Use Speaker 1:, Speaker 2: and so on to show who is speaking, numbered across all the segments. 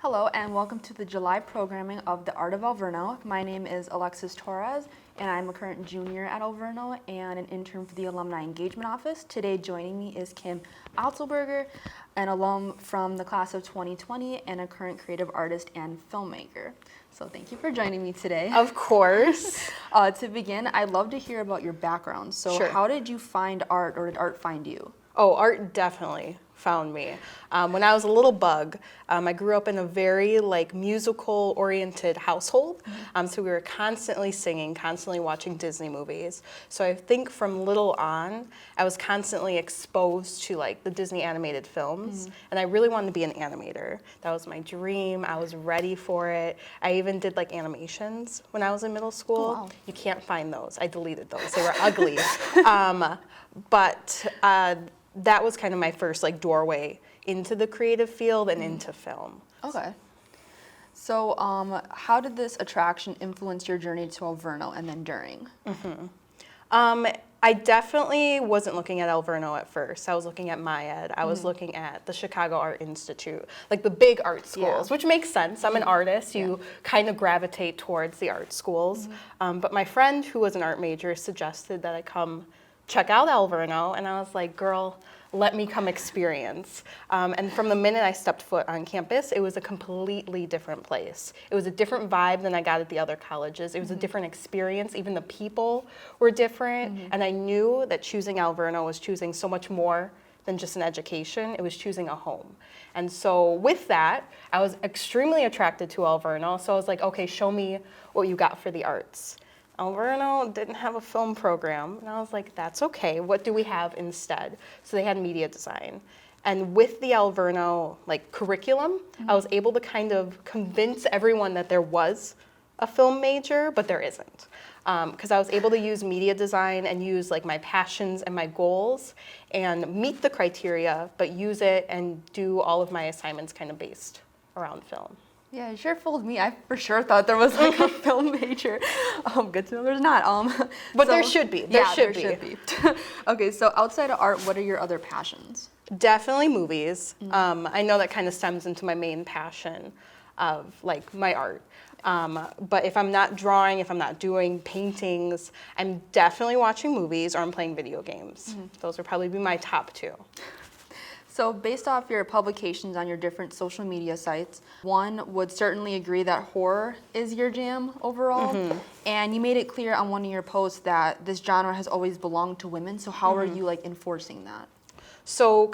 Speaker 1: Hello and welcome to the July programming of the Art of Alverno. My name is Alexis Torres and I'm a current junior at Alverno and an intern for the Alumni Engagement Office. Today joining me is Kim Otzelberger, an alum from the class of 2020 and a current creative artist and filmmaker. So thank you for joining me today.
Speaker 2: Of course.
Speaker 1: To begin, I'd love to hear about your background. So
Speaker 2: Sure.
Speaker 1: How did you find art, or did art find you?
Speaker 2: Oh, art definitely found me. When I was a little bug, I grew up in a very musical-oriented household. So we were constantly singing, constantly watching Disney movies. So I think from little on, I was constantly exposed to the Disney animated films, and I really wanted to be an animator. That was my dream. I was ready for it. I even did animations when I was in middle school.
Speaker 1: Oh, wow.
Speaker 2: You can't find those. I deleted those. They were ugly. But that was kind of my first doorway into the creative field and into film.
Speaker 1: Okay. So how did this attraction influence your journey to Alverno and then during?
Speaker 2: I definitely wasn't looking at Alverno at first. I was looking at MyEd. I was looking at the Chicago Art Institute, the big art schools, which makes sense. I'm an artist. You kind of gravitate towards the art schools. But my friend, who was an art major, suggested that I come check out Alverno, and I was like, girl, let me come experience. And from the minute I stepped foot on campus, it was a completely different place. It was a different vibe than I got at the other colleges. It was a different experience. Even the people were different. And I knew that choosing Alverno was choosing so much more than just an education. It was choosing a home. And so with that, I was extremely attracted to Alverno. So I was like, okay, show me what you got for the arts. Alverno didn't have a film program, and I was like, that's okay. What do we have instead? So they had media design. And with the Alverno curriculum, I was able to kind of convince everyone that there was a film major, but there isn't. Because I was able to use media design and use my passions and my goals and meet the criteria, but use it and do all of my assignments kind of based around film.
Speaker 1: Yeah, it sure fooled me. I for sure thought there was a film major. Good to know there's not.
Speaker 2: But there should be. There should be.
Speaker 1: Okay, so outside of art, what are your other passions?
Speaker 2: Definitely movies. I know that kind of stems into my main passion of my art. But if I'm not drawing, if I'm not doing paintings, I'm definitely watching movies or I'm playing video games. Those would probably be my top two.
Speaker 1: So based off your publications on your different social media sites, one would certainly agree that horror is your jam overall. And you made it clear on one of your posts that this genre has always belonged to women. So how are you enforcing that?
Speaker 2: So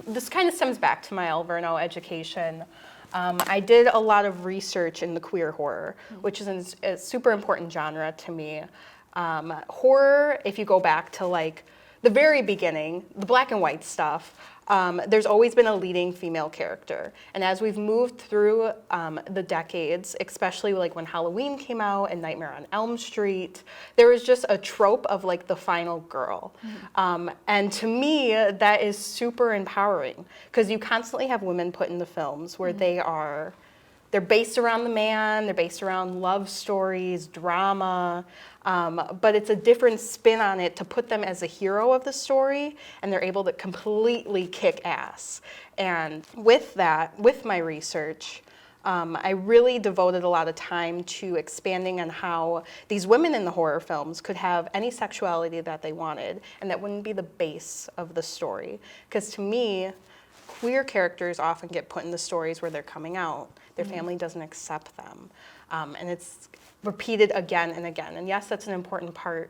Speaker 2: this kind of stems back to my Alverno education. I did a lot of research in the queer horror, which is a super important genre to me. Horror, if you go back to the very beginning, the black and white stuff, there's always been a leading female character. And as we've moved through the decades, especially when Halloween came out and Nightmare on Elm Street, there was just a trope of the final girl. And to me, that is super empowering because you constantly have women put in the films where they're based around the man, they're based around love stories, drama, but it's a different spin on it to put them as a hero of the story, and they're able to completely kick ass. And with that, with my research, I really devoted a lot of time to expanding on how these women in the horror films could have any sexuality that they wanted, and that wouldn't be the base of the story. Because to me, queer characters often get put in the stories where they're coming out. Their family doesn't accept them. And it's repeated again and again. And yes, that's an important part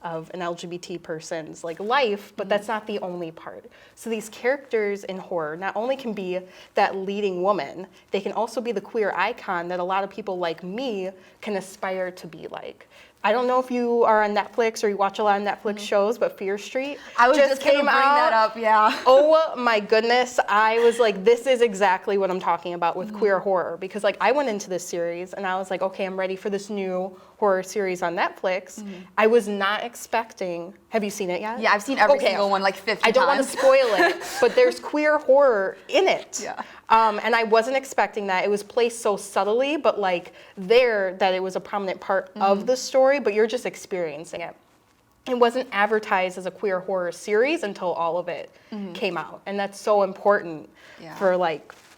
Speaker 2: of an LGBT person's life, but that's not the only part. So these characters in horror not only can be that leading woman, they can also be the queer icon that a lot of people like me can aspire to be like. I don't know if you are on Netflix or you watch a lot of Netflix shows, but Fear Street
Speaker 1: I was just
Speaker 2: came
Speaker 1: gonna bring
Speaker 2: out.
Speaker 1: that up, yeah.
Speaker 2: Oh my goodness, I was like, this is exactly what I'm talking about with queer horror, because I went into this series and I was like, okay, I'm ready for this new horror series on Netflix. I was not expecting. Have you seen it yet?
Speaker 1: Yeah, I've seen every single one 50 times.
Speaker 2: I don't want to spoil it, but there's queer horror in it.
Speaker 1: Yeah.
Speaker 2: And I wasn't expecting that. It was placed so subtly, but that it was a prominent part of the story, but you're just experiencing it. It wasn't advertised as a queer horror series until all of it came out. And that's so important for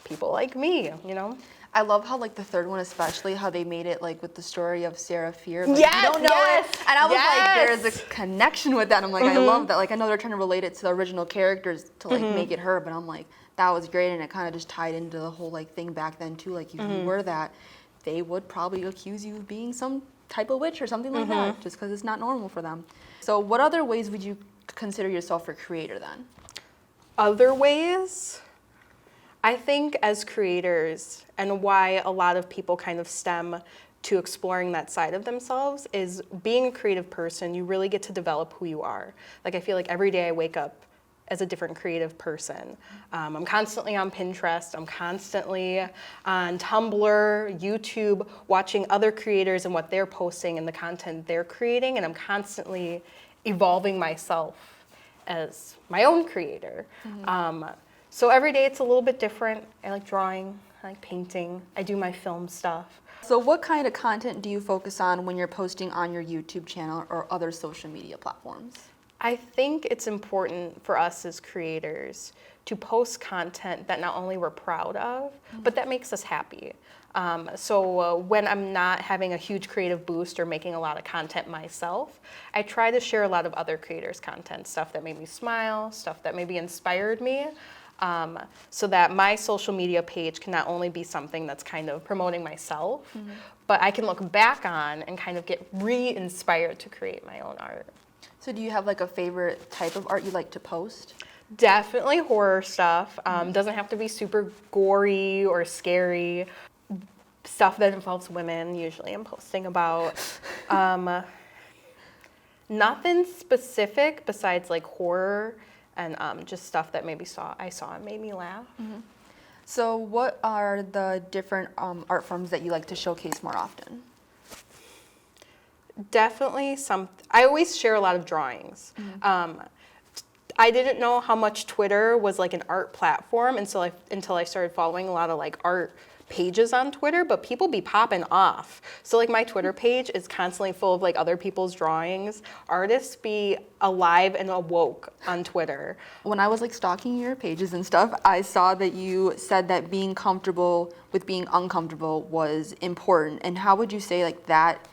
Speaker 2: people like me, you know?
Speaker 1: I love how like the third one especially, how they made it like with the story of Sarah Fear. Like,
Speaker 2: Yes,
Speaker 1: you don't know
Speaker 2: yes,
Speaker 1: it. And I was like,
Speaker 2: yes.
Speaker 1: there's a connection with that. And I'm like, I love that. Like I know they're trying to relate it to the original characters to like make it her, but I'm like, that was great, and it kind of just tied into the whole like thing back then too. Like if you were that, they would probably accuse you of being some type of witch or something like that, just because it's not normal for them. So what other ways would you consider yourself a creator then?
Speaker 2: Other ways? I think as creators, and why a lot of people kind of stem to exploring that side of themselves, is being a creative person, you really get to develop who you are. Like I feel like every day I wake up as a different creative person. I'm constantly on Pinterest, I'm constantly on Tumblr, YouTube, watching other creators and what they're posting and the content they're creating, and I'm constantly evolving myself as my own creator. So every day it's a little bit different. I like drawing, I like painting, I do my film stuff.
Speaker 1: So what kind of content do you focus on when you're posting on your YouTube channel or other social media platforms?
Speaker 2: I think it's important for us as creators to post content that not only we're proud of, but that makes us happy. So when I'm not having a huge creative boost or making a lot of content myself, I try to share a lot of other creators' content, stuff that made me smile, stuff that maybe inspired me, so that my social media page can not only be something that's kind of promoting myself, but I can look back on and kind of get re-inspired to create my own art.
Speaker 1: So do you have like a favorite type of art you like to post?
Speaker 2: Definitely horror stuff. Doesn't have to be super gory or scary. Stuff that involves women, usually I'm posting about. Nothing specific besides like horror and just stuff that maybe I saw and made me laugh.
Speaker 1: So what are the different art forms that you like to showcase more often?
Speaker 2: Definitely I always share a lot of drawings. I didn't know how much Twitter was like an art platform until I started following a lot of like art pages on Twitter, but people be popping off. So like my Twitter page is constantly full of like other people's drawings. Artists be alive and awoke on Twitter.
Speaker 1: When I was like stalking your pages and stuff, I saw that you said that being comfortable with being uncomfortable was important. And how would you say like that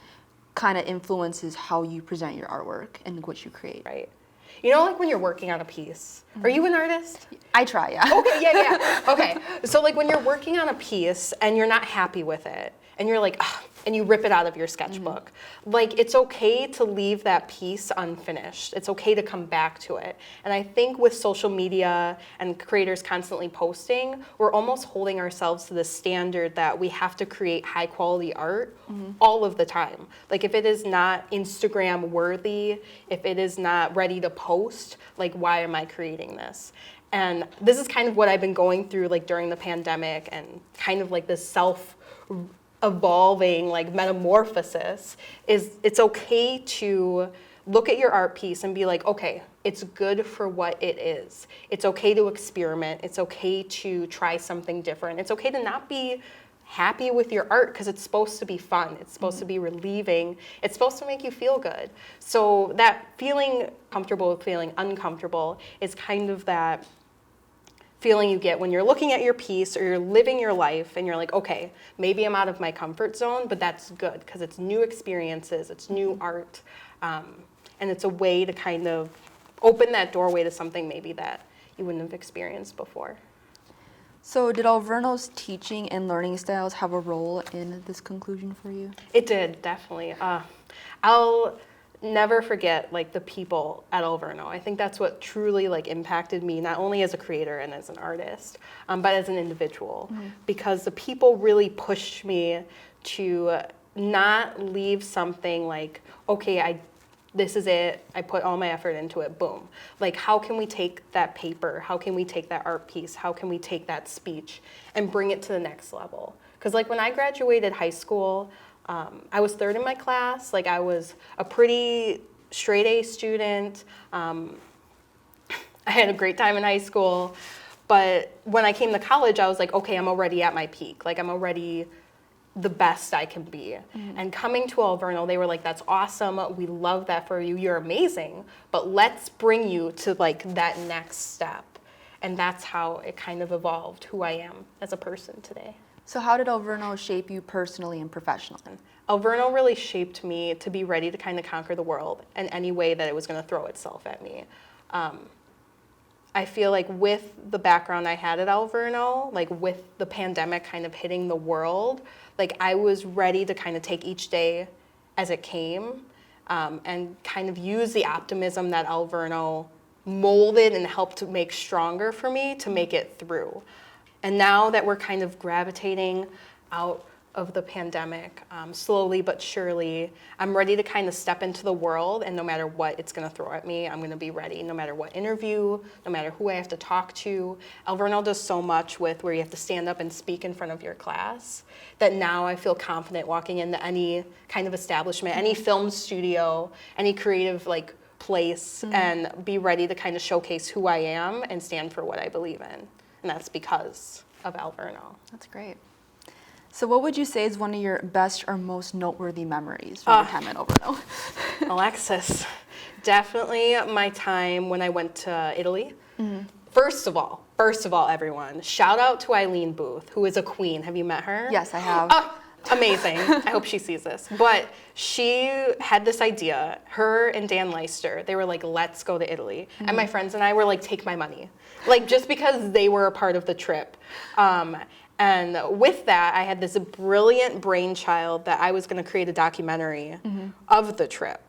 Speaker 1: kind of influences how you present your artwork and what you create?
Speaker 2: Right. You know, like when you're working on a piece, are you an artist?
Speaker 1: I try, yeah.
Speaker 2: Okay, yeah. Okay, so like when you're working on a piece and you're not happy with it, and you're like, ugh, and you rip it out of your sketchbook, like it's okay to leave that piece unfinished. It's okay to come back to it. And I think with social media and creators constantly posting, we're almost holding ourselves to the standard that we have to create high quality art all of the time. Like if it is not Instagram worthy, if it is not ready to post, like why am I creating this? And this is kind of what I've been going through like during the pandemic, and kind of like this evolving like metamorphosis is it's okay to look at your art piece and be like, okay, it's good for what it is. It's okay to experiment. It's okay to try something different. It's okay to not be happy with your art because it's supposed to be fun. It's supposed to be relieving. It's supposed to make you feel good. So that feeling comfortable with feeling uncomfortable is kind of that feeling you get when you're looking at your piece or you're living your life and you're like, okay, maybe I'm out of my comfort zone, but that's good because it's new experiences, it's new art, and it's a way to kind of open that doorway to something maybe that you wouldn't have experienced before.
Speaker 1: So did Alverno's teaching and learning styles have a role in this conclusion for you?
Speaker 2: It did, definitely. I'll never forget like the people at Alverno. I think that's what truly like impacted me, not only as a creator and as an artist, but as an individual, because the people really pushed me to not leave something like, okay, this is it, I put all my effort into it, boom. Like how can we take that paper, how can we take that art piece, how can we take that speech and bring it to the next level? Because like when I graduated high school, I was third in my class. Like I was a pretty straight A student. I had a great time in high school. But when I came to college, I was like, okay, I'm already at my peak. Like I'm already the best I can be. And coming to Alverno, they were like, that's awesome. We love that for you. You're amazing. But let's bring you to like that next step. And that's how it kind of evolved who I am as a person today.
Speaker 1: So how did Alverno shape you personally and professionally?
Speaker 2: Alverno really shaped me to be ready to kind of conquer the world in any way that it was going to throw itself at me. I feel like with the background I had at Alverno, like with the pandemic kind of hitting the world, like I was ready to kind of take each day as it came, and kind of use the optimism that Alverno molded and helped to make stronger for me to make it through. And now that we're kind of gravitating out of the pandemic, slowly but surely, I'm ready to kind of step into the world, and no matter what it's going to throw at me, I'm going to be ready. No matter what interview, no matter who I have to talk to. Alverno does so much with where you have to stand up and speak in front of your class that now I feel confident walking into any kind of establishment, any film studio, any creative like place, and be ready to kind of showcase who I am and stand for what I believe in. And that's because of Alverno.
Speaker 1: That's great. So what would you say is one of your best or most noteworthy memories from your time at Alverno?
Speaker 2: Alexis, definitely my time when I went to Italy. First of all, everyone, shout out to Eileen Booth, who is a queen. Have you met her?
Speaker 1: Yes, I have.
Speaker 2: Amazing. I hope she sees this. But she had this idea, her and Dan Leister, they were like, let's go to Italy. And my friends and I were like, take my money. Like, just because they were a part of the trip. And with that, I had this brilliant brainchild that I was going to create a documentary of the trip.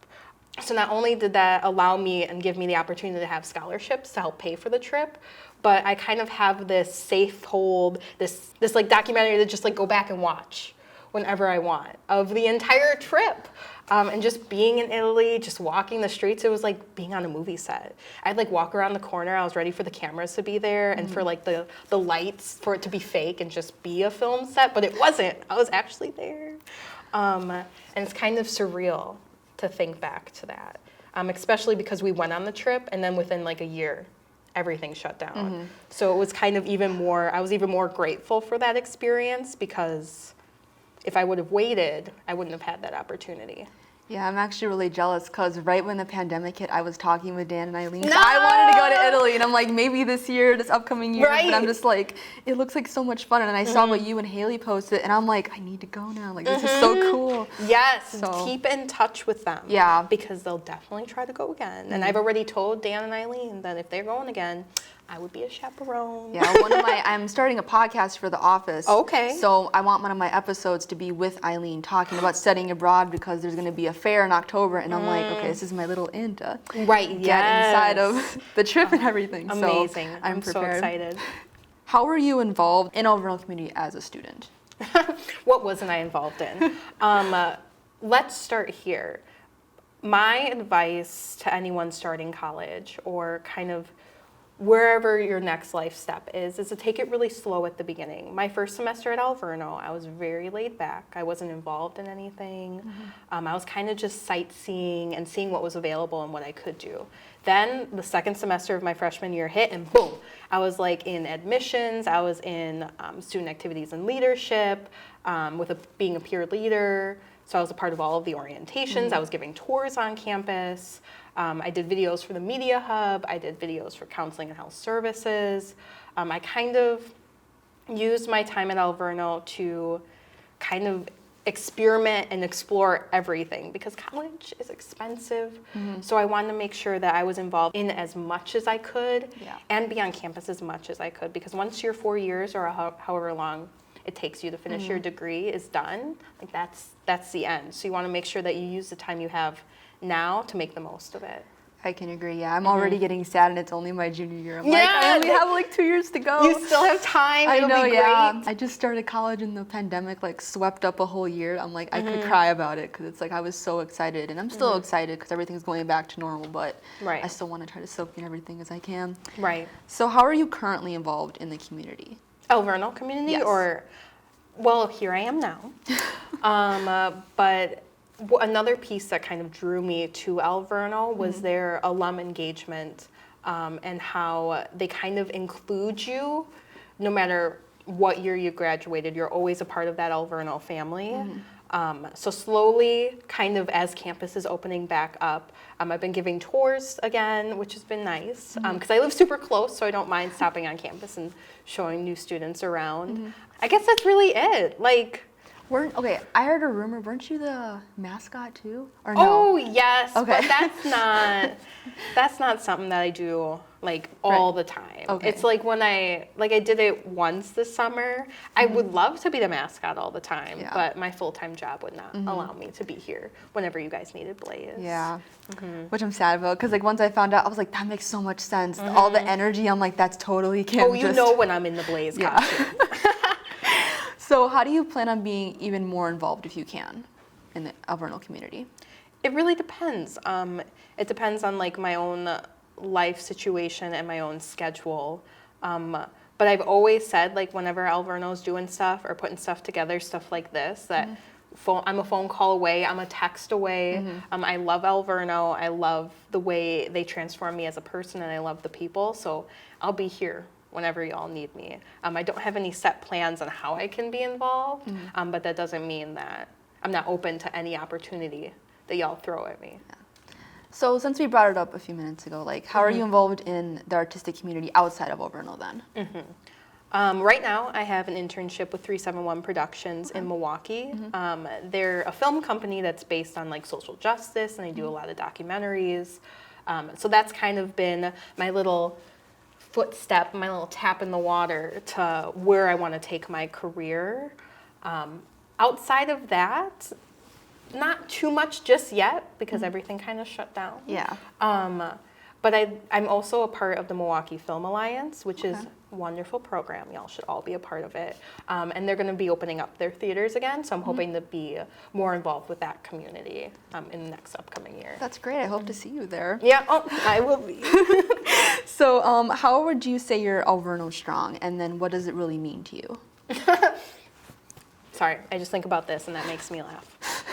Speaker 2: So not only did that allow me and give me the opportunity to have scholarships to help pay for the trip, but I kind of have this safe hold, this like documentary to just like go back and watch whenever I want of the entire trip. And just being in Italy, just walking the streets, it was like being on a movie set. I'd like walk around the corner, I was ready for the cameras to be there and for like the lights for it to be fake and just be a film set, but it wasn't. I was actually there. And it's kind of surreal to think back to that, especially because we went on the trip and then within like a year, everything shut down. So it was kind of I was even more grateful for that experience because if I would have waited, I wouldn't have had that opportunity.
Speaker 1: Yeah, I'm actually really jealous because right when the pandemic hit, I was talking with Dan and Eileen. No! I wanted to go to Italy, and I'm like, maybe this year, this upcoming year.
Speaker 2: Right.
Speaker 1: But I'm just like, it looks like so much fun. And I saw what you and Haley posted, and I'm like, I need to go now. Like, this is so cool.
Speaker 2: Yes,
Speaker 1: So-
Speaker 2: keep in touch with them.
Speaker 1: Yeah.
Speaker 2: Because they'll definitely try to go again. And I've already told Dan and Eileen that if they're going again, I would be a chaperone.
Speaker 1: Yeah, I'm starting a podcast for The Office.
Speaker 2: Okay.
Speaker 1: So I want one of my episodes to be with Eileen talking about studying abroad because there's going to be a fair in October, and I'm like, okay, this is my little in to
Speaker 2: Right,
Speaker 1: get inside of the trip and everything.
Speaker 2: Amazing.
Speaker 1: So I'm
Speaker 2: so
Speaker 1: prepared.
Speaker 2: excited.
Speaker 1: How were you involved in Alverno community as a student?
Speaker 2: What wasn't I involved in? Let's start here. My advice to anyone starting college or kind of wherever your next life step is to take it really slow at the beginning. My first semester at Alverno, I was very laid back. I wasn't involved in anything. I was kind of just sightseeing and seeing what was available and what I could do. Then the second semester of my freshman year hit and boom, I was like in admissions, I was in student activities and leadership, being a peer leader. So I was a part of all of the orientations. I was giving tours on campus. I did videos for the Media Hub. I did videos for Counseling and Health Services. I kind of used my time at Alverno to kind of experiment and explore everything because college is expensive. So I wanted to make sure that I was involved in as much as I could and be on campus as much as I could because once your 4 years or however long it takes you to finish your degree is done, like that's the end. So you want to make sure that you use the time you have now to make the most of it.
Speaker 1: I can agree. Yeah, I'm already getting sad, and it's only my junior year. I'm like, I only have like 2 years to go.
Speaker 2: You still have time.
Speaker 1: I
Speaker 2: It'll
Speaker 1: know.
Speaker 2: be great.
Speaker 1: Yeah, I just started college, and the pandemic like swept up a whole year. I'm like, I could cry about it because it's like I was so excited, and I'm still excited because everything's going back to normal. But I still want to try to soak in everything as I can.
Speaker 2: Right.
Speaker 1: So, how are you currently involved in the community?
Speaker 2: Alverno community, or well, here I am now. But another piece that kind of drew me to Alverno was their alum engagement and how they kind of include you no matter what year you graduated. You're always a part of that Alverno family. So slowly, kind of as campus is opening back up, I've been giving tours again, which has been nice, because I live super close, so I don't mind stopping on campus and showing new students around. I guess that's really it. Like,
Speaker 1: Okay, I heard a rumor, weren't you the mascot too? Or no?
Speaker 2: oh yes,
Speaker 1: Okay.
Speaker 2: but that's not something that I do like all the time.
Speaker 1: Okay.
Speaker 2: It's like when I did it once this summer. I would love to be the mascot all the time,
Speaker 1: Yeah.
Speaker 2: but my full-time job would not allow me to be here whenever you guys needed Blaze.
Speaker 1: Yeah, which I'm sad about, because like once I found out, I was like, that makes so much sense. All the energy, I'm like, that's totally Kim.
Speaker 2: Oh, you know when I'm in the Blaze costume.
Speaker 1: So how do you plan on being even more involved if you can in the Alverno community?
Speaker 2: It really depends. It depends on like my own life situation and my own schedule. But I've always said, like, whenever Alverno's doing stuff or putting stuff together, stuff like this, that I'm a phone call away, I'm a text away. I love Alverno. I love the way they transform me as a person, and I love the people. So I'll be here whenever y'all need me. I don't have any set plans on how I can be involved, but that doesn't mean that I'm not open to any opportunity that y'all throw at me.
Speaker 1: So since we brought it up a few minutes ago, like how are you involved in the artistic community outside of Alverno then?
Speaker 2: Right now, I have an internship with 371 Productions in Milwaukee. They're a film company that's based on like social justice, and they do a lot of documentaries. So that's kind of been my little footstep, my little tap in the water to where I want to take my career. Outside of that, not too much just yet, because everything kind of shut down.
Speaker 1: Yeah.
Speaker 2: But I'm also a part of the Milwaukee Film Alliance, which is a wonderful program. Y'all should all be a part of it. And they're going to be opening up their theaters again, so I'm hoping to be more involved with that community in the next upcoming year.
Speaker 1: That's great. I hope to see you there.
Speaker 2: Yeah, I will be.
Speaker 1: So how would you say you're Alverno Strong, and then what does it really mean to you?
Speaker 2: Sorry, I just think about this and that makes me laugh.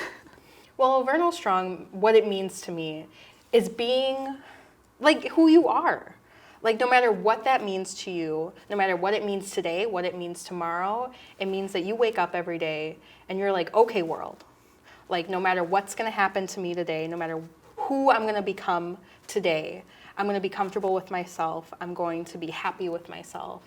Speaker 2: Well, Alverno Strong, what it means to me is being like who you are. Like no matter what that means to you, no matter what it means today, what it means tomorrow, it means that you wake up every day and you're like, okay, world. Like no matter what's gonna happen to me today, no matter who I'm gonna become today, I'm gonna be comfortable with myself, I'm going to be happy with myself,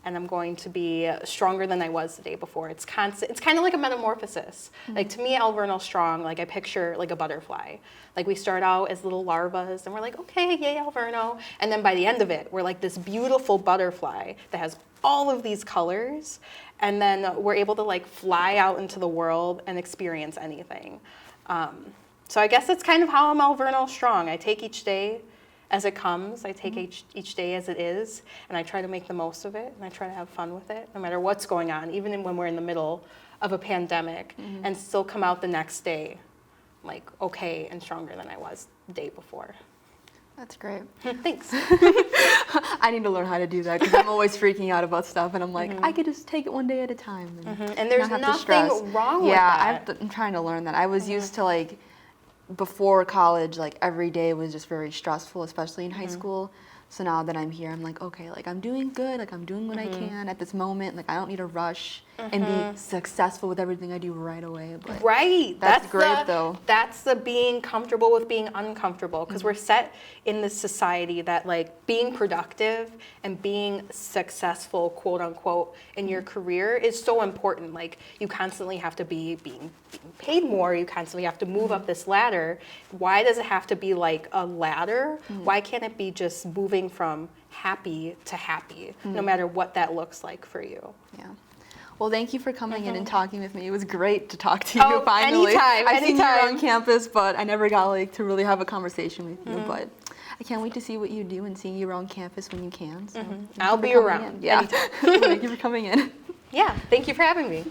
Speaker 2: and I'm going to be stronger than I was the day before. It's constant. It's kind of like a metamorphosis. Like to me, Alverno Strong, like I picture like a butterfly. Like we start out as little larvas and we're like, okay, yay, Alverno. And then by the end of it, we're like this beautiful butterfly that has all of these colors. And then we're able to like fly out into the world and experience anything. So I guess that's kind of how I'm Alverno Strong. I take each day as it comes. I take each day as it is, and I try to make the most of it, and I try to have fun with it, no matter what's going on, even when we're in the middle of a pandemic, and still come out the next day, like, okay and stronger than I was the day before.
Speaker 1: That's great.
Speaker 2: Thanks.
Speaker 1: I need to learn how to do that, because I'm always freaking out about stuff, and I'm like, I could just take it one day at a time.
Speaker 2: And there's
Speaker 1: not have to stress.
Speaker 2: nothing wrong with
Speaker 1: Yeah,
Speaker 2: that.
Speaker 1: I'm trying to learn that. I was used to like, before college, like every day was just very stressful, especially in high school. So now that I'm here, I'm like, okay, like I'm doing good, like I'm doing what I can at this moment. Like I don't need to rush and be successful with everything I do right away. But
Speaker 2: Right.
Speaker 1: That's great, though.
Speaker 2: That's the being comfortable with being uncomfortable, because we're set in this society that like being productive and being successful, quote unquote, in your career is so important. Like you constantly have to be being paid more. You constantly have to move up this ladder. Why does it have to be like a ladder? Why can't it be just moving from happy to happy, no matter what that looks like for you?
Speaker 1: Yeah. Well, thank you for coming in and talking with me. It was great to talk to you
Speaker 2: Oh,
Speaker 1: finally.
Speaker 2: anytime,
Speaker 1: I've seen you
Speaker 2: anytime.
Speaker 1: on campus, but I never got like to really have a conversation with you. But I can't wait to see what you do and seeing you around campus when you can. So thank you
Speaker 2: I'll
Speaker 1: for
Speaker 2: be
Speaker 1: coming
Speaker 2: around
Speaker 1: in. Yeah.
Speaker 2: anytime.
Speaker 1: Thank you for coming in.
Speaker 2: Yeah, thank you for having me.